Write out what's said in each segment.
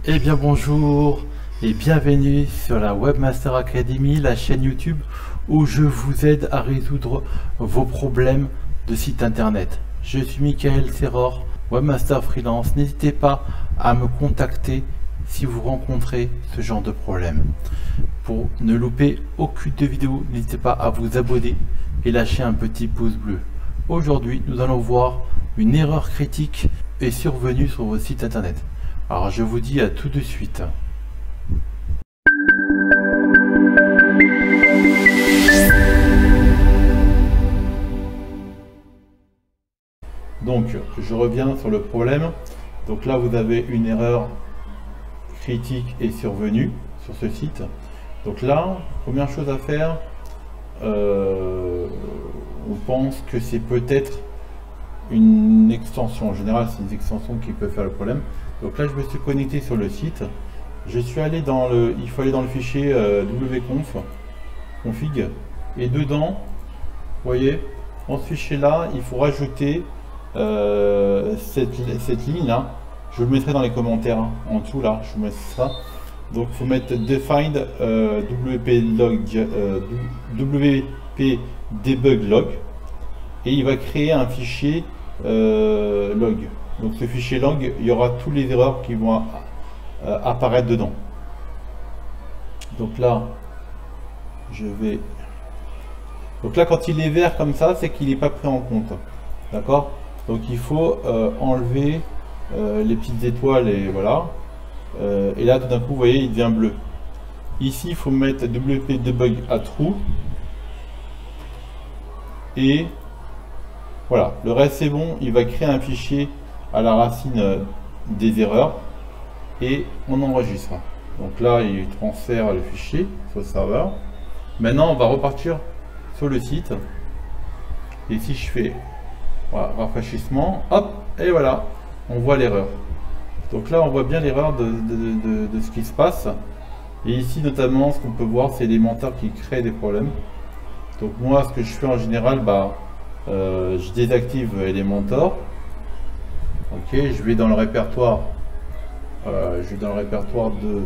Eh bien bonjour et bienvenue sur la Webmaster Academy, la chaîne YouTube où je vous aide à résoudre vos problèmes de site internet. Je suis Michael Serror, Webmaster Freelance. N'hésitez pas à me contacter si vous rencontrez ce genre de problème. Pour ne louper aucune de vidéo, n'hésitez pas à vous abonner et lâcher un petit pouce bleu. Aujourd'hui, nous allons voir une erreur critique est survenue sur votre site internet. Alors je vous dis à tout de suite. Donc je reviens sur le problème. Donc là vous avez une erreur critique est survenue sur ce site. Donc là, première chose à faire, on pense que c'est peut-être une extension. En général c'est une extension qui peut faire le problème. Donc là je me suis connecté sur le site, je suis allé dans le, il faut aller dans le fichier wconf config, et dedans, vous voyez, dans ce fichier là, il faut rajouter cette ligne là, je le mettrai dans les commentaires hein, en dessous là, je vous mets ça. Donc il faut mettre defined wp debug log, et il va créer un fichier log. Donc ce fichier log, il y aura toutes les erreurs qui vont apparaître dedans. Donc là, je vais... Donc là, quand il est vert comme ça, c'est qu'il n'est pas pris en compte. D'accord? Donc il faut enlever les petites étoiles et voilà. Et là, tout d'un coup, vous voyez, il devient bleu. Ici, il faut mettre wp debug à true. Et voilà, le reste c'est bon. Il va créer un fichier à la racine des erreurs et on enregistre. Donc là il transfère le fichier sur le serveur. Maintenant on va repartir sur le site et si je fais voilà, rafraîchissement, hop, et voilà, on voit l'erreur. Donc là on voit bien l'erreur de ce qui se passe, et ici notamment ce qu'on peut voir c'est Elementor qui crée des problèmes. Donc moi ce que je fais en général, je désactive Elementor. Ok, je vais dans le répertoire, de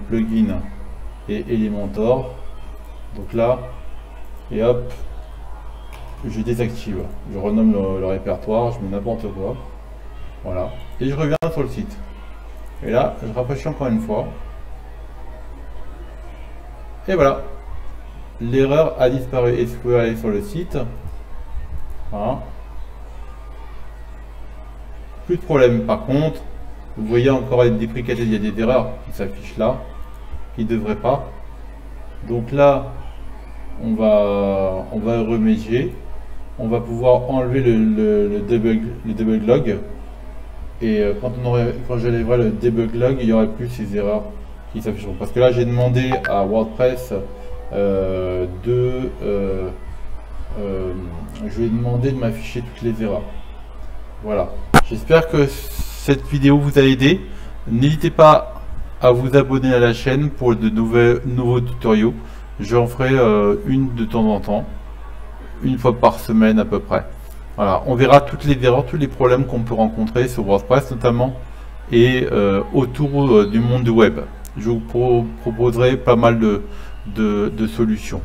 plugin et Elementor. Donc là, et hop, je désactive. Je renomme le répertoire, je mets n'importe quoi. Voilà, et je reviens sur le site. Et là, je rafraîchis encore une fois. Et voilà, l'erreur a disparu. Et si vous pouvez aller sur le site, voilà. Plus de problème. Par contre, vous voyez encore être déprecated, il y a des erreurs qui s'affichent là, qui ne devraient pas. Donc là, on va remédier. On va pouvoir enlever le debug log. Et quand j'enlèverai le debug log, il n'y aurait plus ces erreurs qui s'afficheront. Parce que là, j'ai demandé à WordPress je lui ai demandé de m'afficher toutes les erreurs. Voilà. J'espère que cette vidéo vous a aidé. N'hésitez pas à vous abonner à la chaîne pour de nouveaux tutoriaux. J'en ferai une de temps en temps, une fois par semaine à peu près. Voilà, on verra toutes les erreurs, tous les problèmes qu'on peut rencontrer sur WordPress notamment et autour du monde du web. Je vous proposerai pas mal de solutions.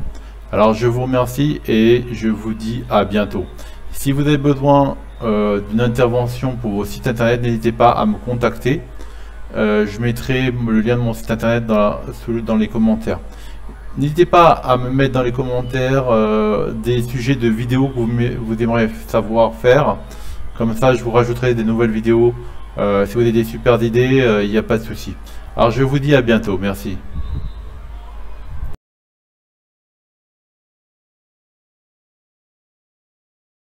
Alors je vous remercie et je vous dis à bientôt. Si vous avez besoin d'une intervention pour vos sites internet, n'hésitez pas à me contacter. Je mettrai le lien de mon site internet dans les commentaires. N'hésitez pas à me mettre dans les commentaires des sujets de vidéos que vous aimeriez savoir faire. Comme ça, je vous rajouterai des nouvelles vidéos. Si vous avez des super idées, il n'y a pas de souci. Alors je vous dis à bientôt. Merci.